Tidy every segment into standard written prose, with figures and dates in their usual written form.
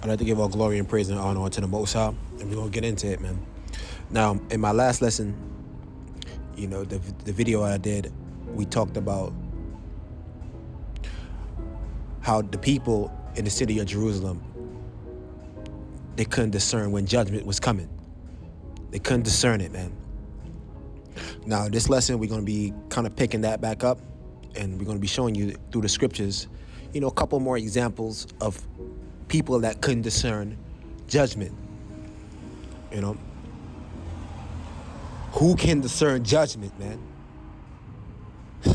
I'd like to give all glory and praise and honor unto the Most High, and we're gonna get into it, man. Now, in my last lesson, the video I did, we talked about how the people in the city of Jerusalem, they couldn't discern when judgment was coming. They couldn't discern it, man. Now, this lesson, we're gonna be kind of picking that back up, and we're gonna be showing you through the scriptures, a couple more examples of people that couldn't discern judgment. Who can discern judgment, man?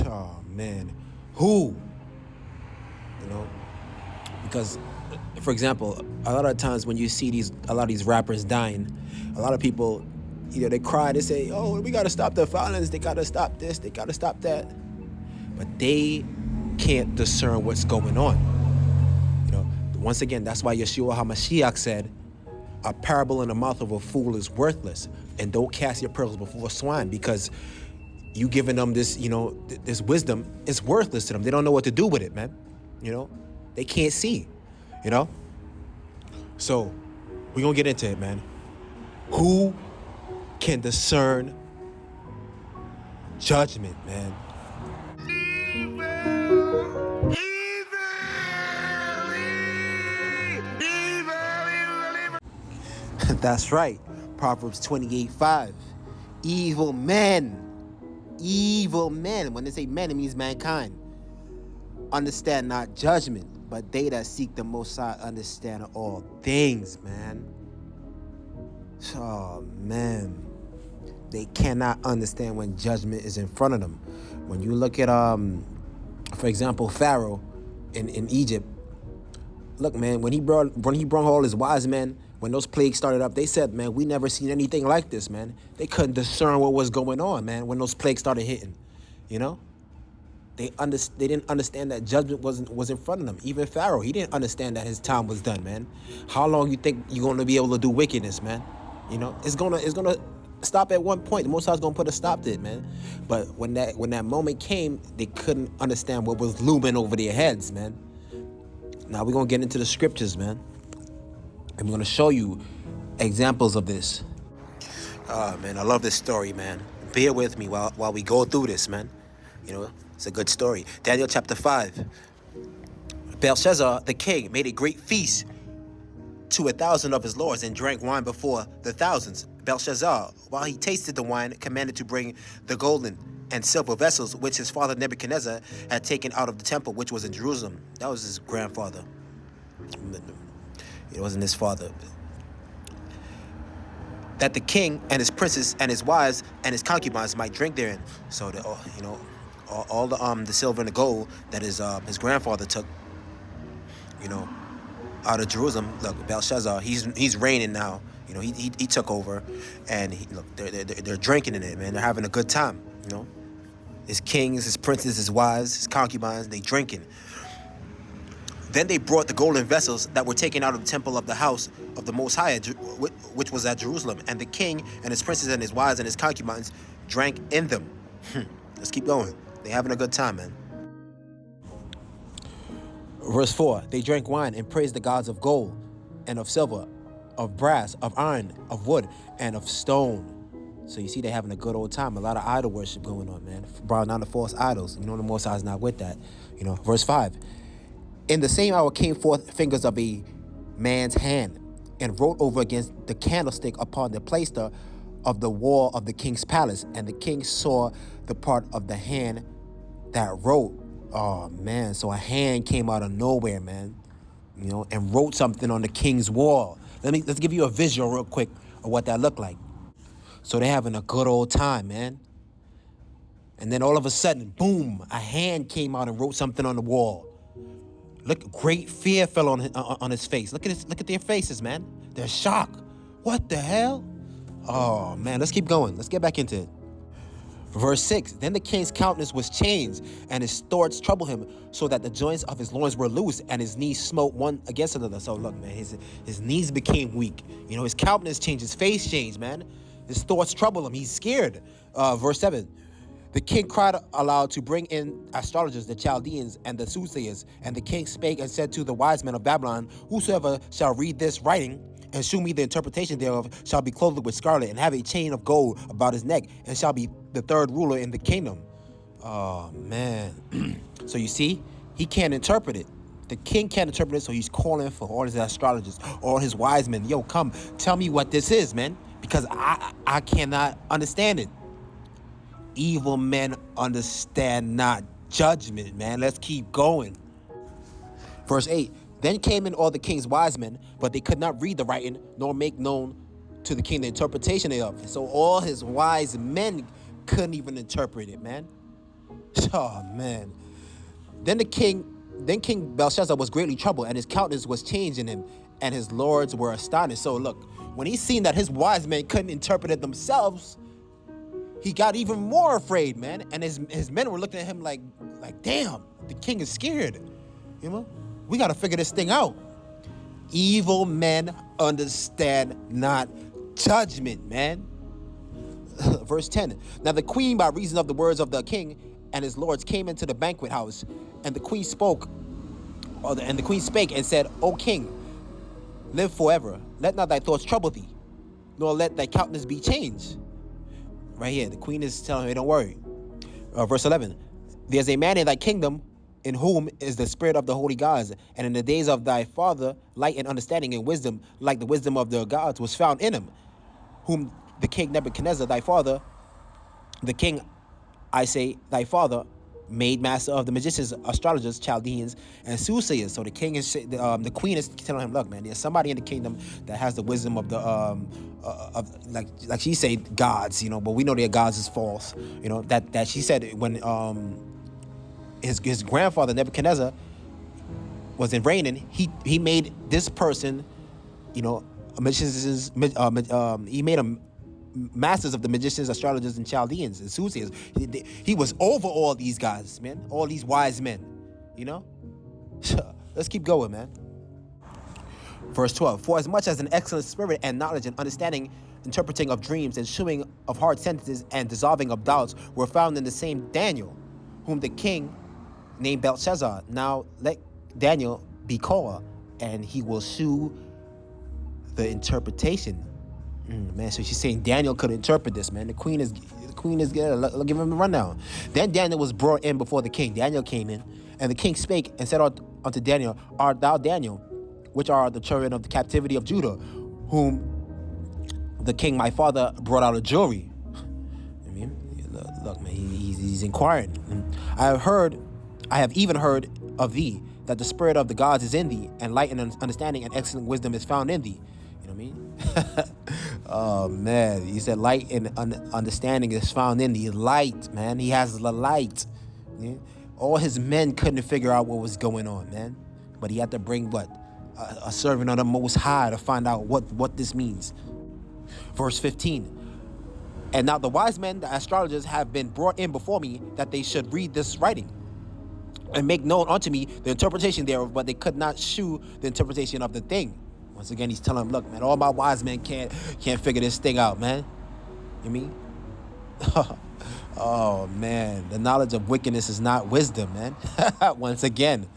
Oh man, who? Because, for example, a lot of times when you see a lot of these rappers dying, a lot of people, they cry, they say, oh, we gotta stop the violence, they gotta stop this, they gotta stop that. But they can't discern what's going on. Once again, that's why Yeshua HaMashiach said, a parable in the mouth of a fool is worthless, and don't cast your pearls before swine, because you giving them this, this wisdom is worthless to them. They don't know what to do with it, man. They can't see, So we're going to get into it, man. Who can discern judgment, man? That's right. Proverbs 28:5. Evil men. Evil men. When they say men, it means mankind. Understand not judgment, but they that seek the Most High understand all things, man. Oh, man. They cannot understand when judgment is in front of them. When you look at, for example, Pharaoh in Egypt. Look, man, when he brought all his wise men, when those plagues started up, they said, man, we never seen anything like this, man. They couldn't discern what was going on, man, when those plagues started hitting, They didn't understand that judgment was in front of them. Even Pharaoh, he didn't understand that his time was done, man. How long you think you're going to be able to do wickedness, man? It's gonna stop at one point. The Most High's gonna put a stop to it, man. But when that moment came, they couldn't understand what was looming over their heads, man. Now we're gonna get into the scriptures, man, and we're gonna show you examples of this. Man, I love this story, man. Bear with me while we go through this, man. It's a good story. Daniel chapter 5. Belshazzar, the king, made a great feast to 1,000 of his lords and drank wine before the thousands. Belshazzar, while he tasted the wine, commanded to bring the golden and silver vessels which his father Nebuchadnezzar had taken out of the temple, which was in Jerusalem. That was his grandfather. It wasn't his father. That the king and his princes and his wives and his concubines might drink therein. So that all the silver and the gold that his grandfather took, out of Jerusalem. Look, Belshazzar, he's reigning now. He took over, and they're drinking in it, man. They're having a good time. His kings, his princes, his wives, his concubines, they drinking. Then they brought the golden vessels that were taken out of the temple of the house of the Most High, which was at Jerusalem. And the king and his princes and his wives and his concubines drank in them. Let's keep going. They're having a good time, man. Verse 4, they drank wine and praised the gods of gold and of silver, of brass, of iron, of wood, and of stone. So you see they're having a good old time. A lot of idol worship going on, man. Brought down the false idols. The Most High is not with that. Verse 5. In the same hour came forth fingers of a man's hand, and wrote over against the candlestick upon the plaister of the wall of the king's palace. And the king saw the part of the hand that wrote. Oh, man. So a hand came out of nowhere, man, and wrote something on the king's wall. Let's give you a visual real quick of what that looked like. So they're having a good old time, man. And then all of a sudden, boom, a hand came out and wrote something on the wall. Look, great fear fell on his face. Look at their faces, man. They're shocked. What the hell? Oh, man, let's keep going. Let's get back into it. Verse 6, then the king's countenance was changed, and his thoughts troubled him, so that the joints of his loins were loose, and his knees smote one against another. So look, man, his knees became weak. His countenance changed, his face changed, man. His thoughts trouble him. He's scared. Verse 7, The king cried aloud to bring in astrologers, the Chaldeans, and the soothsayers. And the king spake and said to the wise men of Babylon, whosoever shall read this writing and shew me the interpretation thereof shall be clothed with scarlet and have a chain of gold about his neck and shall be the third ruler in the kingdom. Oh, man. So you see, he can't interpret it. The king can't interpret it, so he's calling for all his astrologers, all his wise men. Yo, come, tell me what this is, man, because I cannot understand it. Evil men understand not judgment, man. Let's keep going. Verse 8. Then came in all the king's wise men, but they could not read the writing, nor make known to the king the interpretation thereof. So all his wise men couldn't even interpret it, man. Oh, man. Then King Belshazzar was greatly troubled, and his countenance was changed in him, and his lords were astonished. So look, when he seen that his wise men couldn't interpret it themselves, he got even more afraid, man. And his men were looking at him like, damn, the king is scared. You know, we got to figure this thing out. Evil men understand not judgment, man. Verse 10. Now the queen, by reason of the words of the king and his lords, came into the banquet house, and the queen spake and said, O king, live forever. Let not thy thoughts trouble thee, nor let thy countenance be changed. Right here, the queen is telling her, don't worry. Verse 11. There's a man in thy kingdom in whom is the spirit of the holy gods, and in the days of thy father light and understanding and wisdom like the wisdom of the gods was found in him, whom the king Nebuchadnezzar thy father, the king, I say, thy father, made master of the magicians, astrologers, Chaldeans, and soothsayers. So the king is, the queen is telling him, look, man, there's somebody in the kingdom that has the wisdom of the, like she said, gods, you know, but we know their gods is false, you know, that she said when his grandfather Nebuchadnezzar was in reigning, he made this person, you know, magicians, he made them masters of the magicians, astrologers, and Chaldeans and soothsayers. He was over all these guys, man, all these wise men, you know. Let's keep going, man. Verse 12. For as much as an excellent spirit and knowledge and understanding, interpreting of dreams and shewing of hard sentences and dissolving of doubts were found in the same Daniel, whom the king named Belshazzar. Now let Daniel be called, and he will shew the interpretation. Man, so she's saying Daniel could interpret this, man. The queen is give him a rundown. Then Daniel was brought in before the king. Daniel came in, and the king spake and said unto Daniel, Art thou Daniel, which are the children of the captivity of Judah, whom the king my father brought out of jewelry? I mean, look, man, he's inquiring. I have even heard of thee, that the spirit of the gods is in thee, and light and understanding and excellent wisdom is found in thee. You know what I mean? Oh, man. He said light and understanding is found in thee. Light, man. He has the light. Yeah? All his men couldn't figure out what was going on, man. But he had to bring what? A servant of the Most High to find out what this means. Verse 15. And now the wise men, the astrologers, have been brought in before me, that they should read this writing and make known unto me the interpretation thereof, but they could not shew the interpretation of the thing. Once again, he's telling him, look, man, all my wise men can't figure this thing out, man. You mean? Oh, man. The knowledge of wickedness is not wisdom, man. Once again.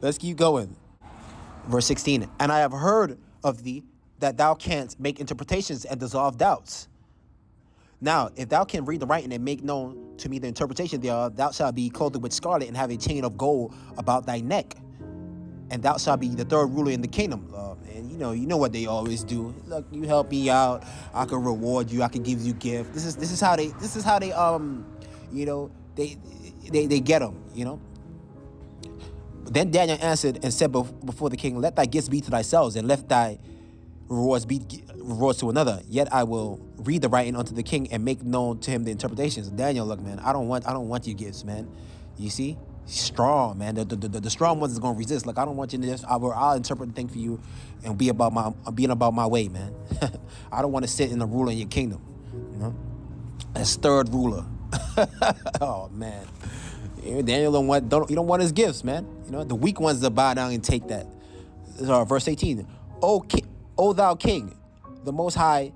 Let's keep going. Verse 16. And I have heard of thee that thou canst make interpretations and dissolve doubts. Now, if thou can read the writing and make known to me the interpretation thereof, thou shalt be clothed with scarlet and have a chain of gold about thy neck. And thou shalt be the third ruler in the kingdom. And you know what they always do. Look, you help me out, I can reward you, I can give you gift. This is how they you know, they get them, you know. But then Daniel answered and said before the king, let thy gifts be to thyself, and let thy rewards be rewards to another. Yet I will read the writing unto the king and make known to him the interpretations. Daniel, look, man, I don't want your gifts, man. You see? Strong, man. The strong ones is gonna resist. Like, I don't want you to just. I'll interpret the thing for you, and being about my way, man. I don't want to sit in the ruler in your kingdom, you know. As third ruler. Oh, man. Daniel you don't want his gifts, man. You know, the weak ones to bow down and take that. Verse 18. O thou king, the Most High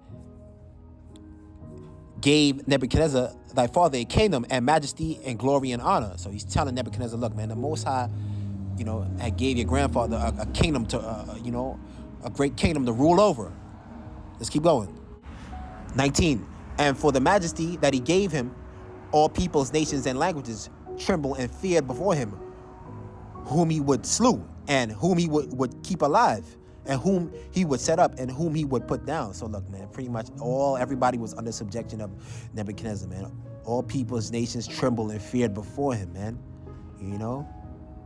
gave Nebuchadnezzar thy father a kingdom and majesty and glory and honor. So he's telling Nebuchadnezzar, look, man, the Most High, had gave your grandfather a kingdom to, a great kingdom to rule over. Let's keep going. 19. And for the majesty that he gave him, all peoples, nations, and languages tremble and feared before him, whom he would slew, and whom he would keep alive, and whom he would set up, and whom he would put down. So look, man, pretty much everybody was under subjection of Nebuchadnezzar, man. All peoples, nations trembled and feared before him, man.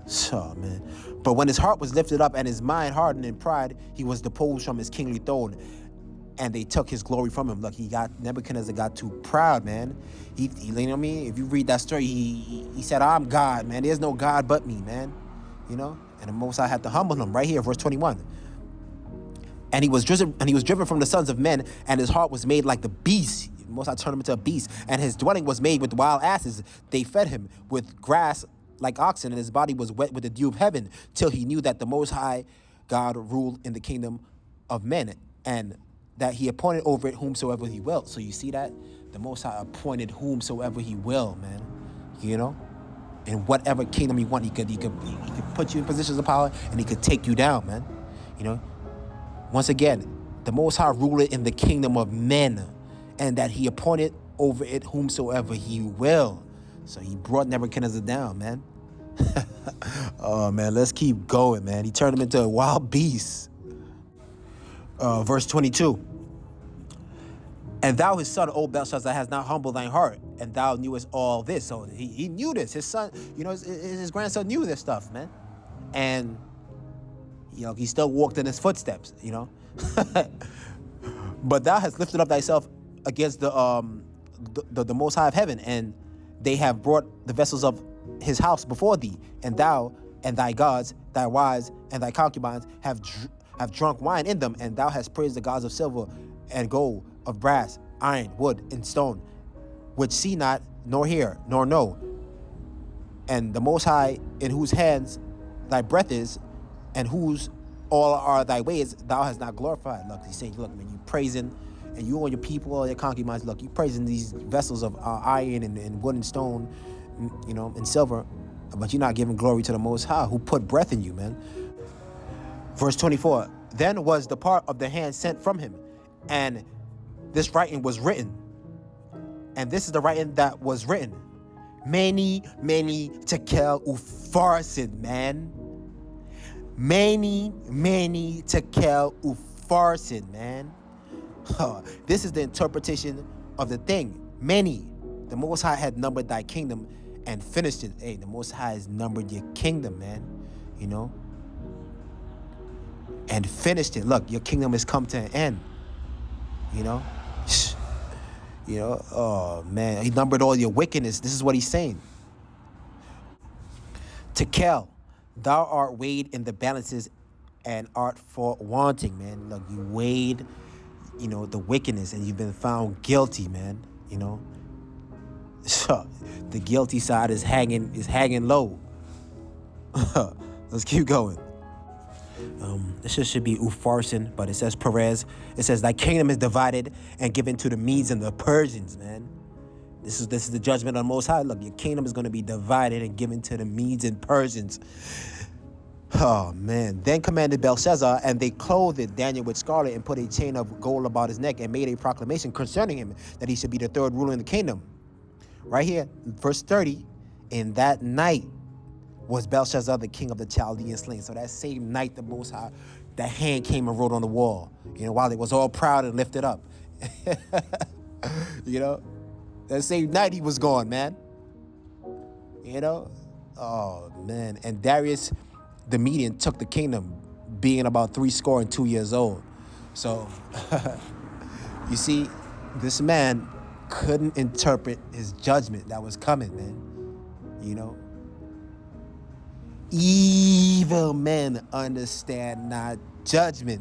So, man. But when his heart was lifted up and his mind hardened in pride, he was deposed from his kingly throne, and they took his glory from him. Look, Nebuchadnezzar got too proud, man. He you know what I mean? If you read that story, he said, I'm God, man. There's no God but me, man. And the Most High had to humble him right here, verse 21. And he was driven from the sons of men, and his heart was made like the beast. The Most High turned him into a beast, and his dwelling was made with wild asses. They fed him with grass like oxen, and his body was wet with the dew of heaven, till he knew that the Most High God ruled in the kingdom of men, and that he appointed over it whomsoever he will. So you see that? The Most High appointed whomsoever he will, man. In whatever kingdom he want, he could put you in positions of power, and he could take you down, man. Once again, the Most High ruled in the kingdom of men, and that he appointed over it whomsoever he will. So he brought Nebuchadnezzar down, man. Oh, man, let's keep going, man. He turned him into a wild beast. Verse 22. And thou, his son, O Belshazzar, has not humbled thine heart, and thou knewest all this. So he knew this. His son, his grandson knew this stuff, man. And, he still walked in his footsteps, But thou hast lifted up thyself against the Most High of heaven, and they have brought the vessels of his house before thee, and thou and thy gods, thy wives, and thy concubines have drunk wine in them, and thou hast praised the gods of silver and gold, of brass, iron, wood, and stone, which see not, nor hear, nor know. And the Most High, in whose hands thy breath is, and whose all are thy ways, thou hast not glorified. Look, he's saying, look, man, you praising, and you and your people, all your concubines, look, you praising these vessels of iron and wood and stone, and silver, but you're not giving glory to the Most High, who put breath in you, man. Verse 24. Then was the part of the hand sent from him, and this writing was written. And this is the writing that was written. Many tekel upharsin, man. Many tekel upharsin, man. This is the interpretation of the thing. Many. The Most High had numbered thy kingdom and finished it. Hey, the Most High has numbered your kingdom, man. And finished it. Look, your kingdom has come to an end. Oh man, he numbered all your wickedness. This is what he's saying. Tekel, thou art weighed in the balances and art for wanting, man. Look, you weighed, the wickedness, and you've been found guilty, man. So the guilty side is hanging low. Let's keep going. This should be Upharsin, but it says Perez. It says, thy kingdom is divided and given to the Medes and the Persians, man. This is the judgment on Most High. Look, your kingdom is going to be divided and given to the Medes and Persians. Oh, man. Then commanded Belshazzar, and they clothed Daniel with scarlet and put a chain of gold about his neck and made a proclamation concerning him that he should be the third ruler in the kingdom. Right here, verse 30, in that night was Belshazzar, the king of the Chaldeans, slain. So that same night, the Most High, that hand came and wrote on the wall, while it was all proud and lifted up. That same night he was gone, man. Oh, man. And Darius the Median took the kingdom, being about 62 years old. So, you see, this man couldn't interpret his judgment that was coming, man. Evil men understand not judgment,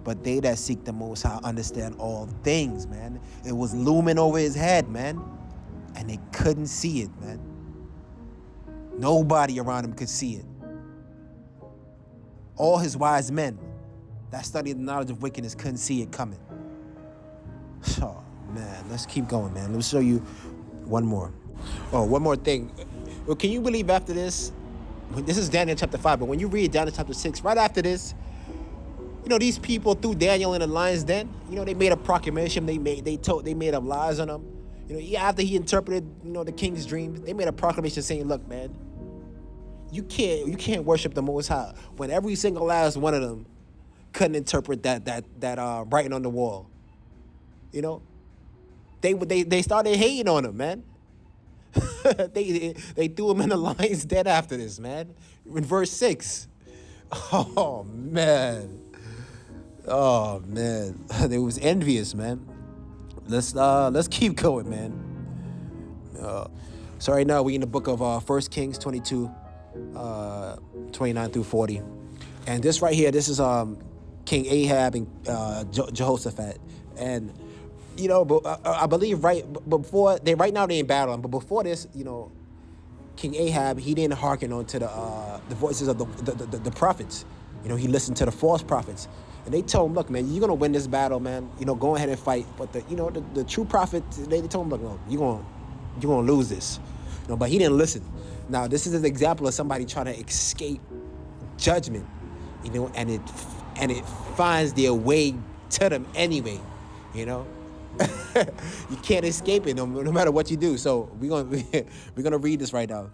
but they that seek the Most High understand all things, man. It was looming over his head, man, and they couldn't see it, man. Nobody around him could see it. All his wise men that studied the knowledge of wickedness couldn't see it coming. Oh, man, let's keep going, man. Let me show you one more. Oh, one more thing. Well, can you believe after this? This is Daniel chapter 5, but when you read Daniel chapter 6, right after this, these people threw Daniel in the lion's den. They made a proclamation. They made up lies on him. After he interpreted, the king's dream, they made a proclamation saying, "Look, man, you can't worship the Most High." When every single last one of them couldn't interpret that writing on the wall. They started hating on him, man. they threw him in the lion's den after this, man. In verse 6. Oh man. They was envious, man. Let's keep going, man. So right now we in the book of 1 Kings 22, 29 through 40. And this right here, this is King Ahab and Jehoshaphat. And but I believe before right now they in battle, but before this, King Ahab, he didn't hearken on to the voices of the prophets. He listened to the false prophets, and they told him, "Look, man, you're gonna win this battle, man. Go ahead and fight." But the true prophet, they told him, "Look, no, you're gonna lose this." But he didn't listen. Now this is an example of somebody trying to escape judgment, and it finds their way to them anyway. You can't escape it no matter what you do. So we're gonna read this right now.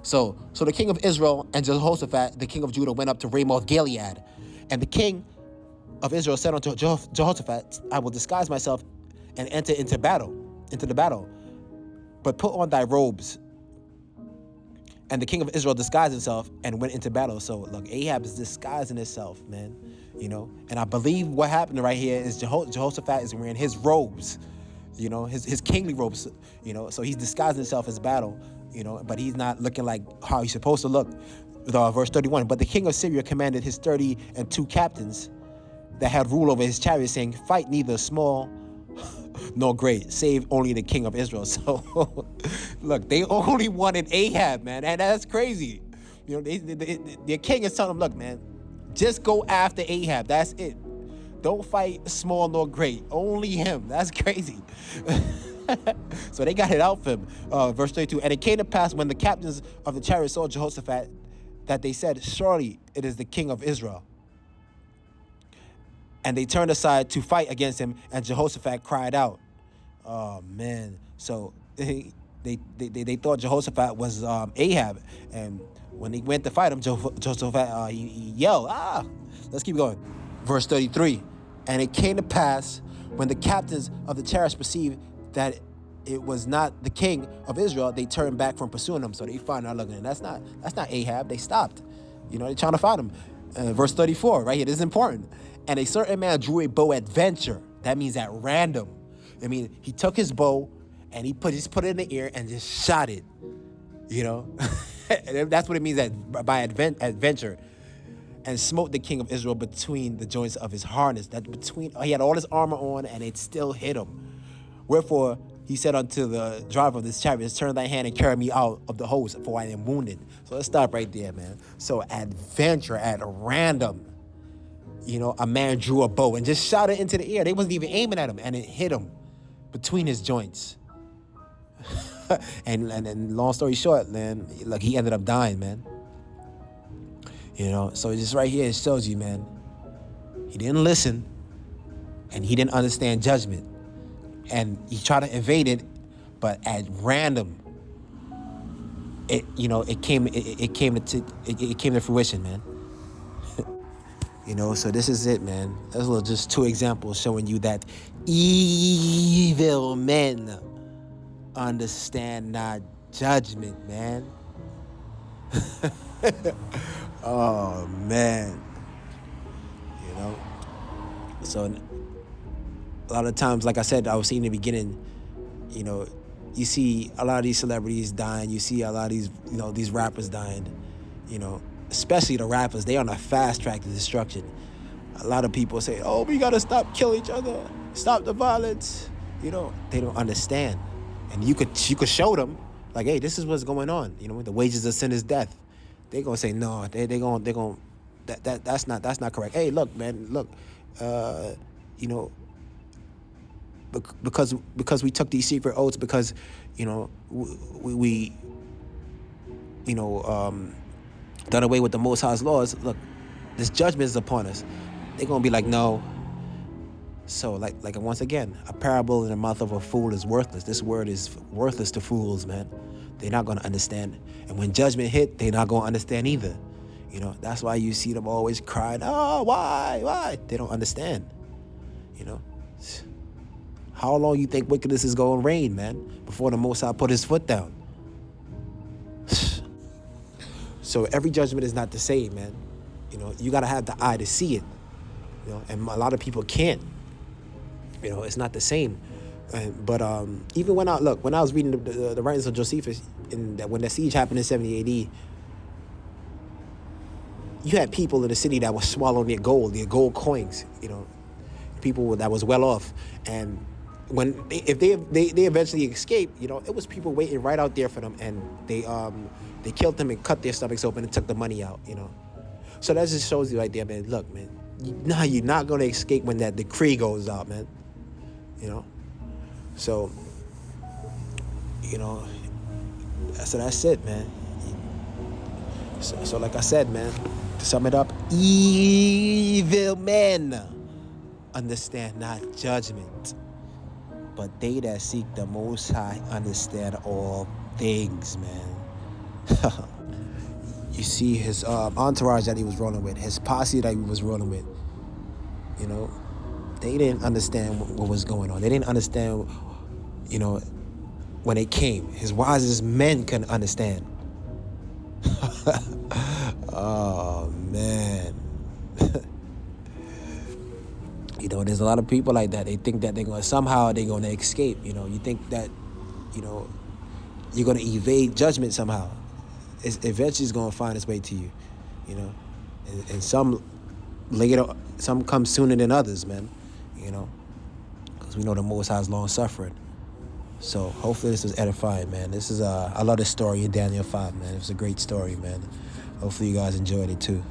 So the king of Israel and Jehoshaphat, the king of Judah, went up to Ramoth Gilead, and the king of Israel said unto Jehoshaphat, "I will disguise myself and enter into the battle, but put on thy robes." And the king of Israel disguised himself and went into battle. So look, Ahab is disguising himself, man. And I believe what happened right here is Jehoshaphat is wearing his robes, his kingly robes, so he's disguising himself as battle, but he's not looking like how he's supposed to look. Verse 31, but the king of Syria commanded his 32 captains that had rule over his chariot, saying, "Fight neither small nor great, save only the king of Israel." So look, they only wanted Ahab, man, and that's crazy. Their king is telling them, "Look, man, just go after Ahab. That's it. Don't fight small nor great. Only him." That's crazy. So they got it out for him. Verse 32. And it came to pass when the captains of the chariot saw Jehoshaphat that they said, "Surely it is the king of Israel." And they turned aside to fight against him, and Jehoshaphat cried out. Oh man. So they thought Jehoshaphat was Ahab, and when he went to fight him, Jehoshaphat he yelled, "Ah!" Let's keep going. Verse 33. And it came to pass when the captains of the chariots perceived that it was not the king of Israel, they turned back from pursuing him. So they found out, looking, that's not Ahab. They stopped. They're trying to find him. Verse 34, right here. This is important. And a certain man drew a bow at venture. That means at random. He took his bow and he put it in the air and just shot it. That's what it means by adventure. And smote the king of Israel between the joints of his harness. He had all his armor on, and it still hit him. Wherefore he said unto the driver of this chariot, "Turn thy hand and carry me out of the host, for I am wounded." So let's stop right there, man. So adventure at random. A man drew a bow and just shot it into the air. They wasn't even aiming at him, and it hit him between his joints. and long story short, man, like he ended up dying, man. So just right here, it shows you, man, he didn't listen, and he didn't understand judgment, and he tried to evade it, but at random, it came to fruition, man. So this is it, man. Those are just two examples showing you that evil men understand not judgment, man. Oh man. So a lot of times, like I said, I was saying in the beginning, you see a lot of these celebrities dying, you see a lot of these, these rappers dying, especially the rappers. They on a fast track to destruction. A lot of people say, "Oh, we gotta stop killing each other, stop the violence." They don't understand, and you could show them, like, "Hey, this is what's going on." The wages of sin is death. They gonna say no. They gonna that's not correct. Hey, look, man, look, because we took these secret oaths, because we done away with the Most High's laws. Look, this judgment is upon us. They're gonna be like, no. So like once again, a parable in the mouth of a fool is worthless. This word is worthless to fools, man. They're not gonna understand. And when judgment hit, they're not gonna understand either. That's why you see them always crying, oh, why? They don't understand. How long you think wickedness is gonna reign, man, before the Most High put his foot down? So every judgment is not the same, man. You gotta have the eye to see it. And a lot of people can't. It's not the same. But even when I was reading the writings of Josephus, when the siege happened in 70 AD, you had people in the city that were swallowing their gold coins. People that was well off, and if they eventually escaped, it was people waiting right out there for them, and they killed them and cut their stomachs open and took the money out. So that just shows you right there, man. Look, man, you're not gonna escape when that decree goes out, man. So so that's it, man. So like I said, man, to sum it up, evil men understand not judgment, but they that seek the Most High understand all things, man. You see his entourage that he was rolling with, his posse that he was rolling with, they didn't understand what was going on. They didn't understand, when it came. His wisest men couldn't understand. Oh, man. There's a lot of people like that. They think that they're going to escape. You think that, you're going to evade judgment somehow. Eventually it's going to find its way to you, and some come sooner than others, man, because we know the Most High is long suffering. So hopefully this was edifying, man. I love this story in Daniel 5, man. It was a great story, man. Hopefully you guys enjoyed it too.